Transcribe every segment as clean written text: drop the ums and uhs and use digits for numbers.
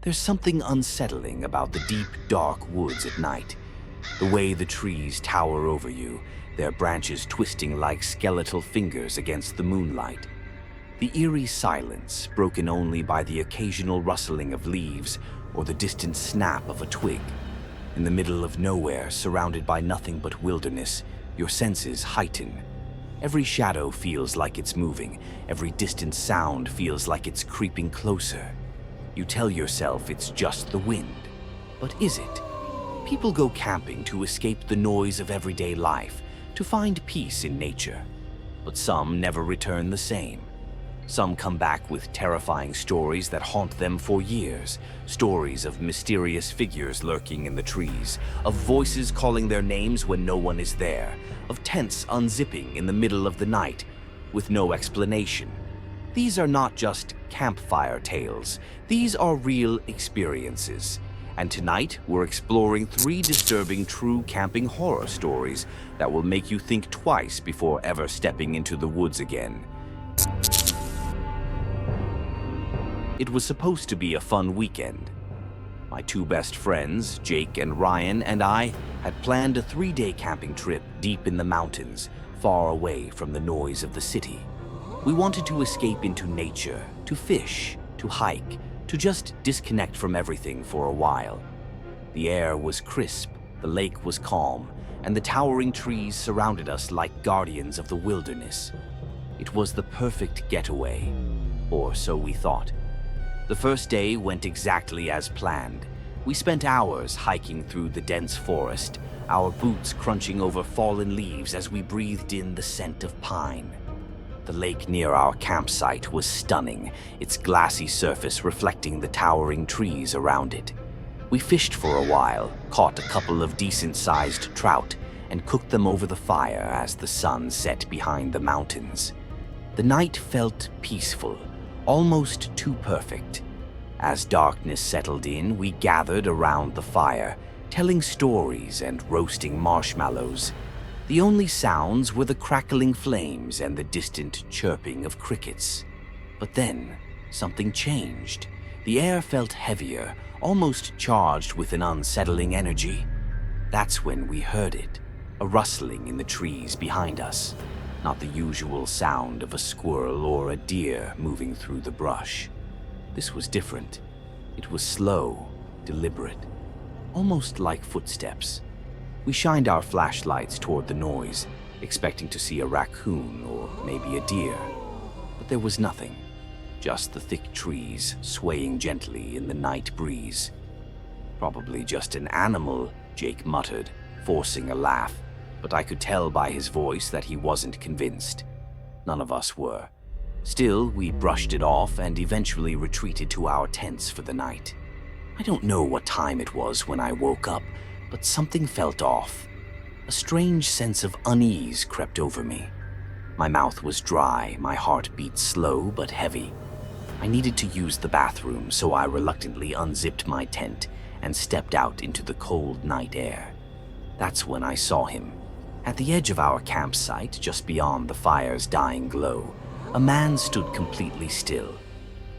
There's something unsettling about the deep, dark woods at night. The way the trees tower over you, their branches twisting like skeletal fingers against the moonlight. The eerie silence, broken only by the occasional rustling of leaves or the distant snap of a twig. In the middle of nowhere, surrounded by nothing but wilderness, your senses heighten. Every shadow feels like it's moving. Every distant sound feels like it's creeping closer. You tell yourself it's just the wind. But is it? People go camping to escape the noise of everyday life, to find peace in nature. But some never return the same. Some come back with terrifying stories that haunt them for years. Stories of mysterious figures lurking in the trees, of voices calling their names when no one is there, of tents unzipping in the middle of the night with no explanation. These are not just campfire tales. These are real experiences. And tonight, we're exploring 3 disturbing true camping horror stories that will make you think twice before ever stepping into the woods again. It was supposed to be a fun weekend. My 2 best friends, Jake and Ryan, and I had planned a 3-day camping trip deep in the mountains, far away from the noise of the city. We wanted to escape into nature, to fish, to hike, to just disconnect from everything for a while. The air was crisp, the lake was calm, and the towering trees surrounded us like guardians of the wilderness. It was the perfect getaway, or so we thought. The first day went exactly as planned. We spent hours hiking through the dense forest, our boots crunching over fallen leaves as we breathed in the scent of pine. The lake near our campsite was stunning, its glassy surface reflecting the towering trees around it. We fished for a while, caught a couple of decent-sized trout, and cooked them over the fire as the sun set behind the mountains. The night felt peaceful, almost too perfect. As darkness settled in, we gathered around the fire, telling stories and roasting marshmallows. The only sounds were the crackling flames and the distant chirping of crickets. But then, something changed. The air felt heavier, almost charged with an unsettling energy. That's when we heard it, a rustling in the trees behind us. Not the usual sound of a squirrel or a deer moving through the brush. This was different. It was slow, deliberate, almost like footsteps. We shined our flashlights toward the noise, expecting to see a raccoon or maybe a deer. But there was nothing, just the thick trees swaying gently in the night breeze. Probably just an animal, Jake muttered, forcing a laugh. But I could tell by his voice that he wasn't convinced. None of us were. Still, we brushed it off and eventually retreated to our tents for the night. I don't know what time it was when I woke up, but something felt off. A strange sense of unease crept over me. My mouth was dry, my heart beat slow but heavy. I needed to use the bathroom, so I reluctantly unzipped my tent and stepped out into the cold night air. That's when I saw him. At the edge of our campsite, just beyond the fire's dying glow, a man stood completely still.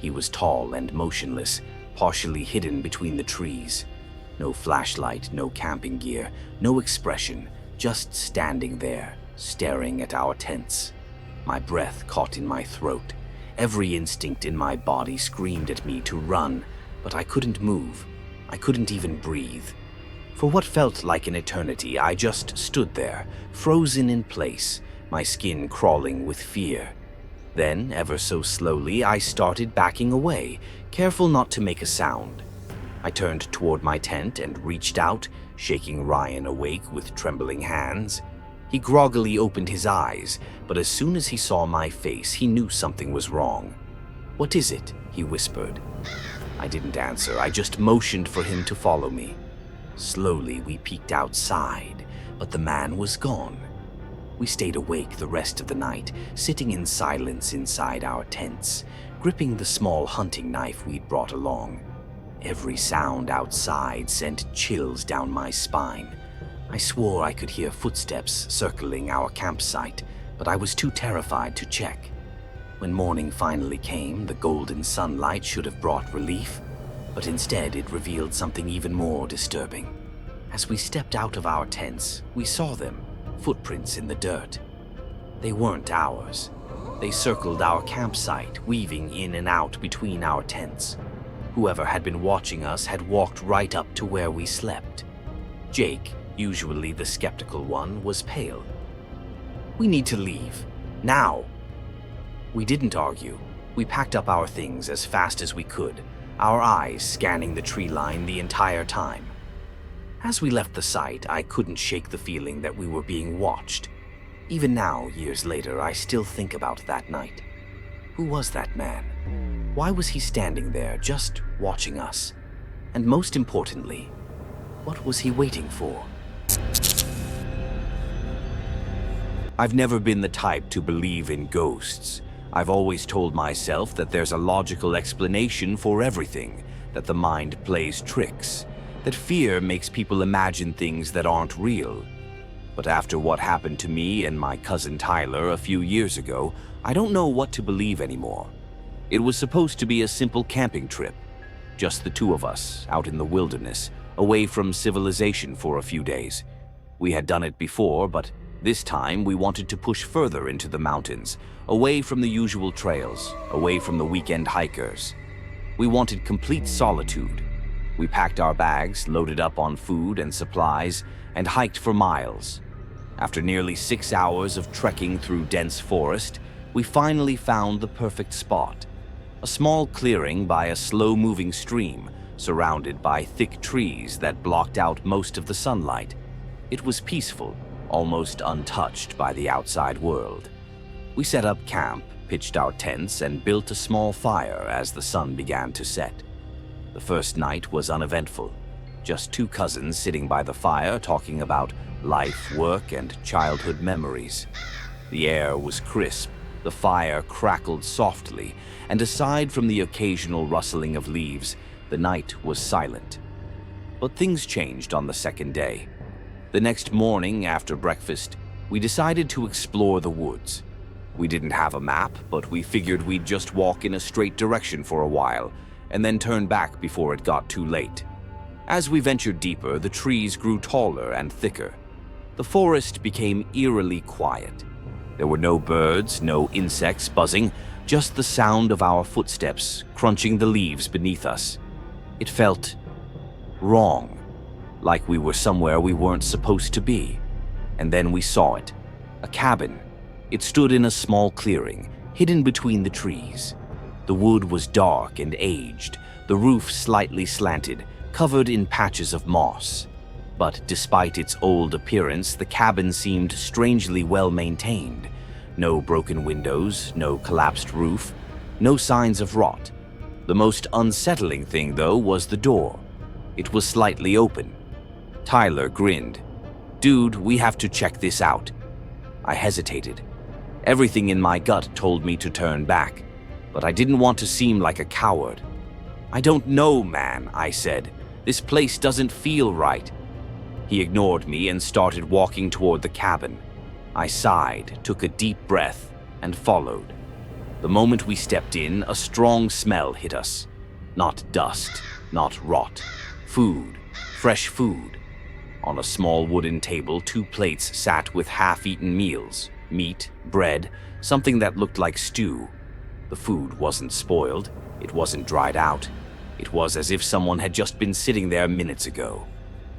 He was tall and motionless, partially hidden between the trees. No flashlight, no camping gear, no expression, just standing there, staring at our tents. My breath caught in my throat. Every instinct in my body screamed at me to run, but I couldn't move. I couldn't even breathe. For what felt like an eternity, I just stood there, frozen in place, my skin crawling with fear. Then, ever so slowly, I started backing away, careful not to make a sound. I turned toward my tent and reached out, shaking Ryan awake with trembling hands. He groggily opened his eyes, but as soon as he saw my face, he knew something was wrong. "What is it?" he whispered. I didn't answer, I just motioned for him to follow me. Slowly, we peeked outside, but the man was gone. We stayed awake the rest of the night, sitting in silence inside our tents, gripping the small hunting knife we'd brought along. Every sound outside sent chills down my spine. I swore I could hear footsteps circling our campsite, but I was too terrified to check. When morning finally came, the golden sunlight should have brought relief. But instead it revealed something even more disturbing. As we stepped out of our tents, we saw them, footprints in the dirt. They weren't ours. They circled our campsite, weaving in and out between our tents. Whoever had been watching us had walked right up to where we slept. Jake, usually the skeptical one, was pale. "We need to leave. Now." We didn't argue. We packed up our things as fast as we could, our eyes scanning the tree line the entire time. As we left the site, I couldn't shake the feeling that we were being watched. Even now, years later, I still think about that night. Who was that man? Why was he standing there, just watching us? And most importantly, what was he waiting for? I've never been the type to believe in ghosts. I've always told myself that there's a logical explanation for everything, that the mind plays tricks, that fear makes people imagine things that aren't real. But after what happened to me and my cousin Tyler a few years ago, I don't know what to believe anymore. It was supposed to be a simple camping trip, just the two of us out in the wilderness, away from civilization for a few days. We had done it before, but this time we wanted to push further into the mountains, away from the usual trails, away from the weekend hikers. We wanted complete solitude. We packed our bags, loaded up on food and supplies, and hiked for miles. After nearly 6 hours of trekking through dense forest, we finally found the perfect spot. A small clearing by a slow-moving stream, surrounded by thick trees that blocked out most of the sunlight. It was peaceful, almost untouched by the outside world. We set up camp, pitched our tents, and built a small fire as the sun began to set. The first night was uneventful. Just two cousins sitting by the fire talking about life, work, and childhood memories. The air was crisp, the fire crackled softly, and aside from the occasional rustling of leaves, the night was silent. But things changed on the second day. The next morning after breakfast, we decided to explore the woods. We didn't have a map, but we figured we'd just walk in a straight direction for a while, and then turn back before it got too late. As we ventured deeper, the trees grew taller and thicker. The forest became eerily quiet. There were no birds, no insects buzzing, just the sound of our footsteps crunching the leaves beneath us. It felt wrong, like we were somewhere we weren't supposed to be. And then we saw it, a cabin. It stood in a small clearing, hidden between the trees. The wood was dark and aged, the roof slightly slanted, covered in patches of moss. But despite its old appearance, the cabin seemed strangely well maintained. No broken windows, no collapsed roof, no signs of rot. The most unsettling thing, though, was the door. It was slightly open. Tyler grinned. "Dude, we have to check this out." I hesitated. Everything in my gut told me to turn back, but I didn't want to seem like a coward. "I don't know, man," I said. "This place doesn't feel right." He ignored me and started walking toward the cabin. I sighed, took a deep breath, and followed. The moment we stepped in, a strong smell hit us. Not dust, not rot. Food, fresh food. On a small wooden table, 2 plates sat with half-eaten meals. Meat, bread, something that looked like stew. The food wasn't spoiled. It wasn't dried out. It was as if someone had just been sitting there minutes ago.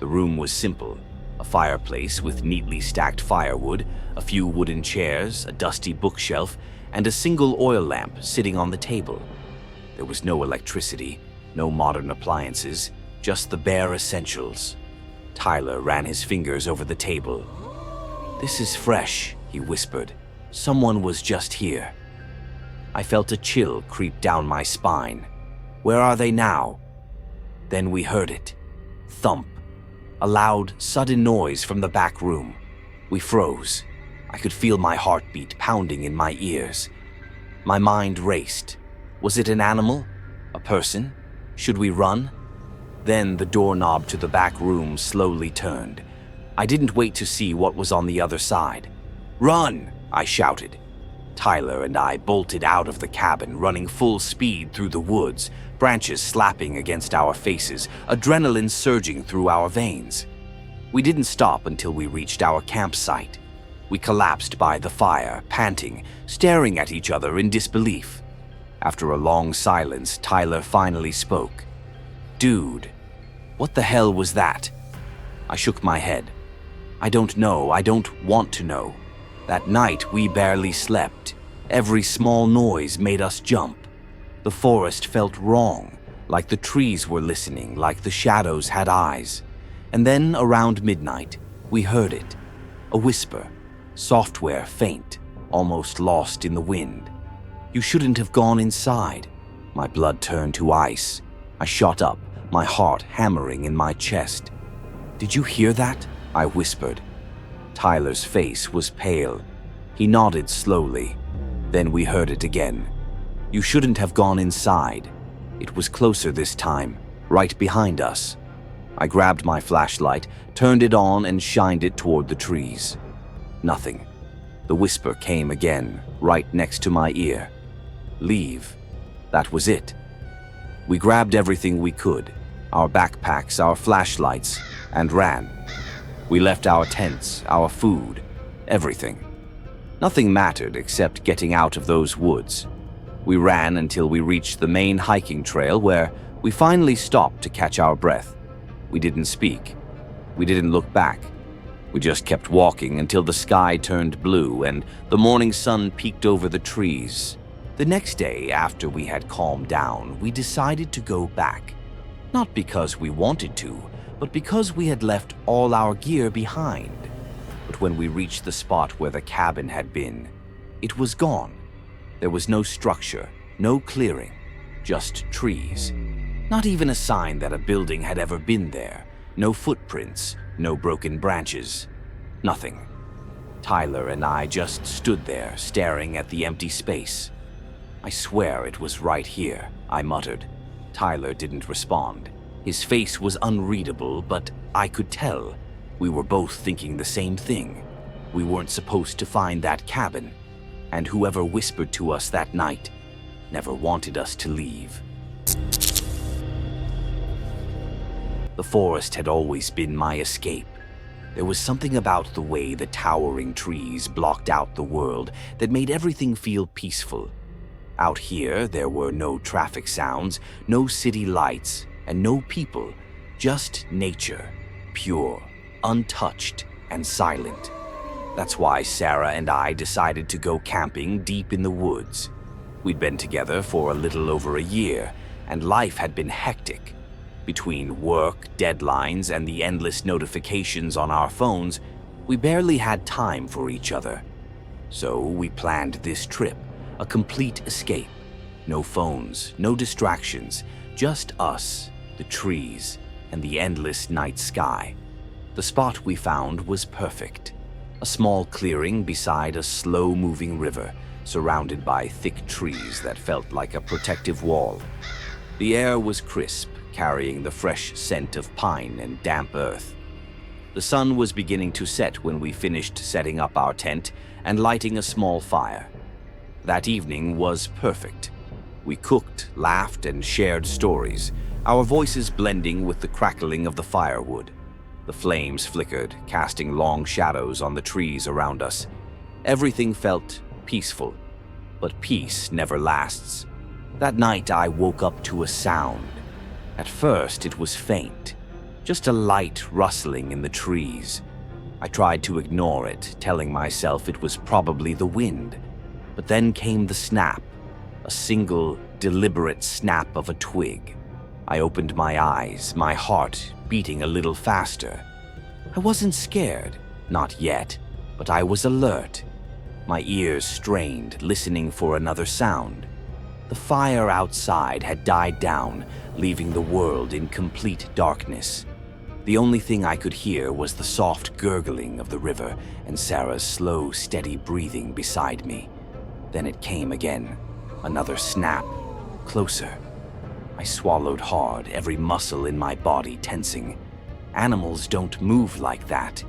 The room was simple. A fireplace with neatly stacked firewood, a few wooden chairs, a dusty bookshelf, and a single oil lamp sitting on the table. There was no electricity, no modern appliances, just the bare essentials. Tyler ran his fingers over the table. "This is fresh," he whispered. "Someone was just here." I felt a chill creep down my spine. Where are they now? Then we heard it. Thump. A loud, sudden noise from the back room. We froze. I could feel my heartbeat pounding in my ears. My mind raced. Was it an animal? A person? Should we run? Then the doorknob to the back room slowly turned. I didn't wait to see what was on the other side. "Run!" I shouted. Tyler and I bolted out of the cabin, running full speed through the woods, branches slapping against our faces, adrenaline surging through our veins. We didn't stop until we reached our campsite. We collapsed by the fire, panting, staring at each other in disbelief. After a long silence, Tyler finally spoke. "Dude, what the hell was that?" I shook my head. "I don't know. I don't want to know. That night, we barely slept. Every small noise made us jump. The forest felt wrong, like the trees were listening, like the shadows had eyes. And then, around midnight, we heard it. A whisper, software faint, almost lost in the wind. You shouldn't have gone inside." My blood turned to ice. I shot up, my heart hammering in my chest. "Did you hear that?" I whispered. Tyler's face was pale. He nodded slowly. Then we heard it again. "You shouldn't have gone inside." It was closer this time, right behind us. I grabbed my flashlight, turned it on, and shined it toward the trees. Nothing. The whisper came again, right next to my ear. "Leave." That was it. We grabbed everything we could, our backpacks, our flashlights, and ran. We left our tents, our food, everything. Nothing mattered except getting out of those woods. We ran until we reached the main hiking trail where we finally stopped to catch our breath. We didn't speak. We didn't look back. We just kept walking until the sky turned blue and the morning sun peeked over the trees. The next day, after we had calmed down, we decided to go back. Not because we wanted to, but because we had left all our gear behind. But when we reached the spot where the cabin had been, it was gone. There was no structure, no clearing, just trees. Not even a sign that a building had ever been there. No footprints, no broken branches. Nothing. Tyler and I just stood there, staring at the empty space. "I swear it was right here," I muttered. Tyler didn't respond. His face was unreadable, but I could tell. We were both thinking the same thing. We weren't supposed to find that cabin, and whoever whispered to us that night never wanted us to leave. The forest had always been my escape. There was something about the way the towering trees blocked out the world that made everything feel peaceful. Out here, there were no traffic sounds, no city lights, and no people, just nature, pure, untouched, and silent. That's why Sarah and I decided to go camping deep in the woods. We'd been together for a little over a year, and life had been hectic. Between work, deadlines, and the endless notifications on our phones, we barely had time for each other. So we planned this trip, a complete escape. No phones, no distractions, just us, the trees, and the endless night sky. The spot we found was perfect. A small clearing beside a slow-moving river, surrounded by thick trees that felt like a protective wall. The air was crisp, carrying the fresh scent of pine and damp earth. The sun was beginning to set when we finished setting up our tent and lighting a small fire. That evening was perfect. We cooked, laughed, and shared stories, our voices blending with the crackling of the firewood. The flames flickered, casting long shadows on the trees around us. Everything felt peaceful, but peace never lasts. That night I woke up to a sound. At first it was faint, just a light rustling in the trees. I tried to ignore it, telling myself it was probably the wind. But then came the snap, a single, deliberate snap of a twig. I opened my eyes, my heart beating a little faster. I wasn't scared, not yet, but I was alert. My ears strained, listening for another sound. The fire outside had died down, leaving the world in complete darkness. The only thing I could hear was the soft gurgling of the river and Sarah's slow, steady breathing beside me. Then it came again, another snap, closer. I swallowed hard, every muscle in my body tensing. Animals don't move like that.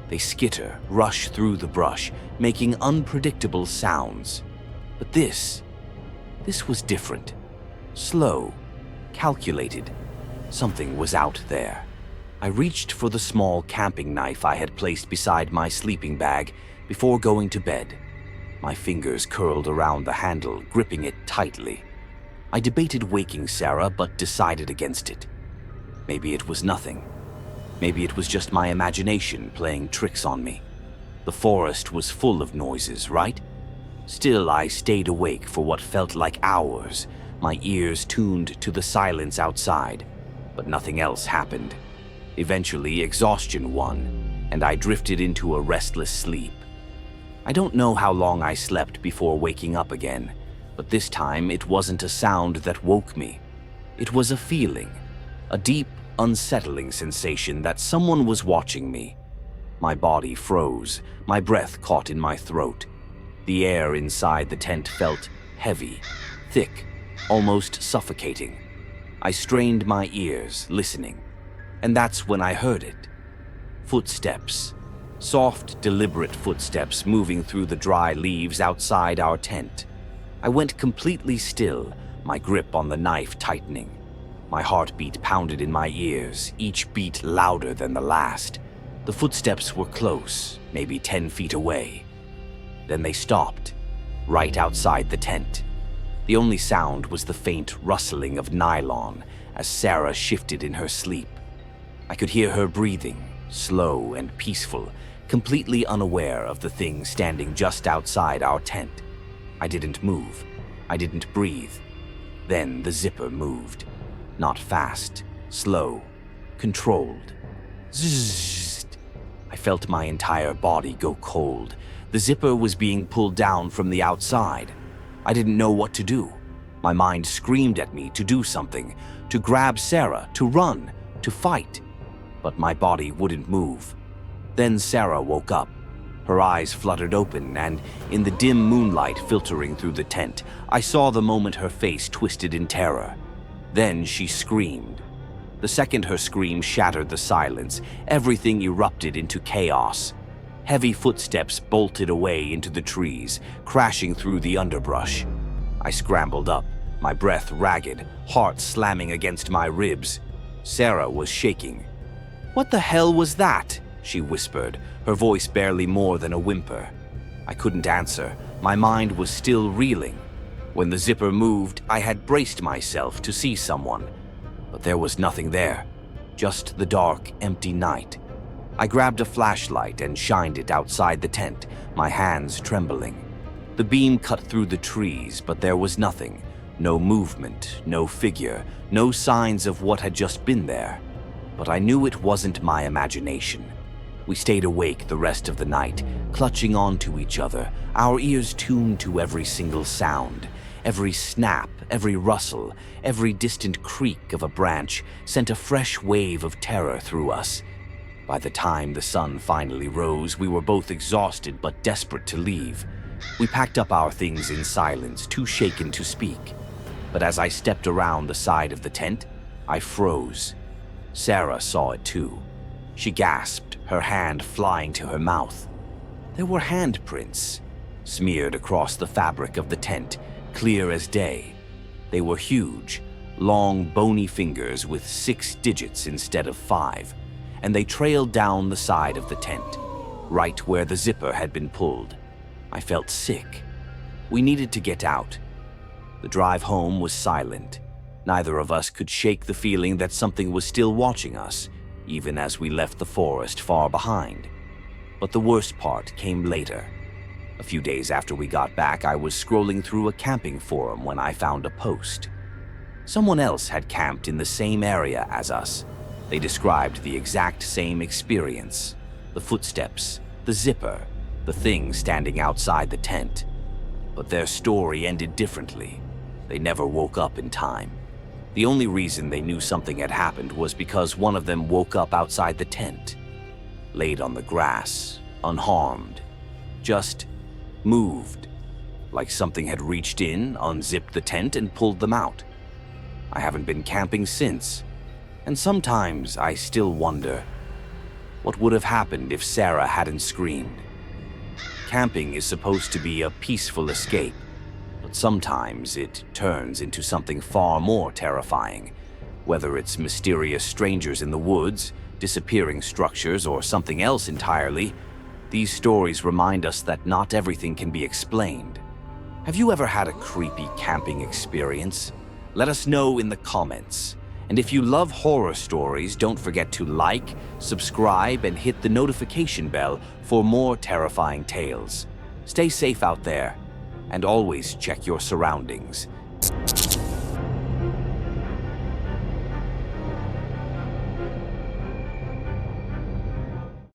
They skitter, rush through the brush, making unpredictable sounds. But this was different. Slow, calculated. Something was out there. I reached for the small camping knife I had placed beside my sleeping bag before going to bed. My fingers curled around the handle, gripping it tightly. I debated waking Sarah, but decided against it. Maybe it was nothing. Maybe it was just my imagination playing tricks on me. The forest was full of noises, right? Still, I stayed awake for what felt like hours, my ears tuned to the silence outside, but nothing else happened. Eventually, exhaustion won, and I drifted into a restless sleep. I don't know how long I slept before waking up again, but this time it wasn't a sound that woke me. It was a feeling, a deep, unsettling sensation that someone was watching me. My body froze, my breath caught in my throat. The air inside the tent felt heavy, thick, almost suffocating. I strained my ears, listening, and that's when I heard it. Footsteps. Soft, deliberate footsteps moving through the dry leaves outside our tent. I went completely still, my grip on the knife tightening. My heartbeat pounded in my ears, each beat louder than the last. The footsteps were close, maybe 10 feet away. Then they stopped, right outside the tent. The only sound was the faint rustling of nylon as Sarah shifted in her sleep. I could hear her breathing, slow and peaceful, completely unaware of the thing standing just outside our tent. I didn't move. I didn't breathe. Then the zipper moved. Not fast, slow, controlled. Zzz. I felt my entire body go cold. The zipper was being pulled down from the outside. I didn't know what to do. My mind screamed at me to do something, to grab Sarah, to run, to fight. But my body wouldn't move. Then Sarah woke up. Her eyes fluttered open, and in the dim moonlight filtering through the tent, I saw the moment her face twisted in terror. Then she screamed. The second her scream shattered the silence, everything erupted into chaos. Heavy footsteps bolted away into the trees, crashing through the underbrush. I scrambled up, my breath ragged, heart slamming against my ribs. Sarah was shaking. "What the hell was that?" she whispered, her voice barely more than a whimper. I couldn't answer. My mind was still reeling. When the zipper moved, I had braced myself to see someone. But there was nothing there, just the dark, empty night. I grabbed a flashlight and shined it outside the tent, my hands trembling. The beam cut through the trees, but there was nothing. No movement, no figure, no signs of what had just been there. But I knew it wasn't my imagination. We stayed awake the rest of the night, clutching onto each other, our ears tuned to every single sound. Every snap, every rustle, every distant creak of a branch sent a fresh wave of terror through us. By the time the sun finally rose, we were both exhausted but desperate to leave. We packed up our things in silence, too shaken to speak. But as I stepped around the side of the tent, I froze. Sarah saw it too. She gasped, her hand flying to her mouth. There were handprints, smeared across the fabric of the tent, clear as day. They were huge, long, bony fingers with 6 digits instead of 5, and they trailed down the side of the tent, right where the zipper had been pulled. I felt sick. We needed to get out. The drive home was silent. Neither of us could shake the feeling that something was still watching us, even as we left the forest far behind. But the worst part came later. A few days after we got back, I was scrolling through a camping forum when I found a post. Someone else had camped in the same area as us. They described the exact same experience. The footsteps, the zipper, the thing standing outside the tent. But their story ended differently. They never woke up in time. The only reason they knew something had happened was because one of them woke up outside the tent, laid on the grass, unharmed, just moved, like something had reached in, unzipped the tent, and pulled them out. I haven't been camping since, and sometimes I still wonder, what would have happened if Sarah hadn't screamed? Camping is supposed to be a peaceful escape, But sometimes it turns into something far more terrifying. Whether it's mysterious strangers in the woods, disappearing structures, or something else entirely, these stories remind us that not everything can be explained. Have you ever had a creepy camping experience? Let us know in the comments. And if you love horror stories, don't forget to like, subscribe, and hit the notification bell for more terrifying tales. Stay safe out there, and always check your surroundings.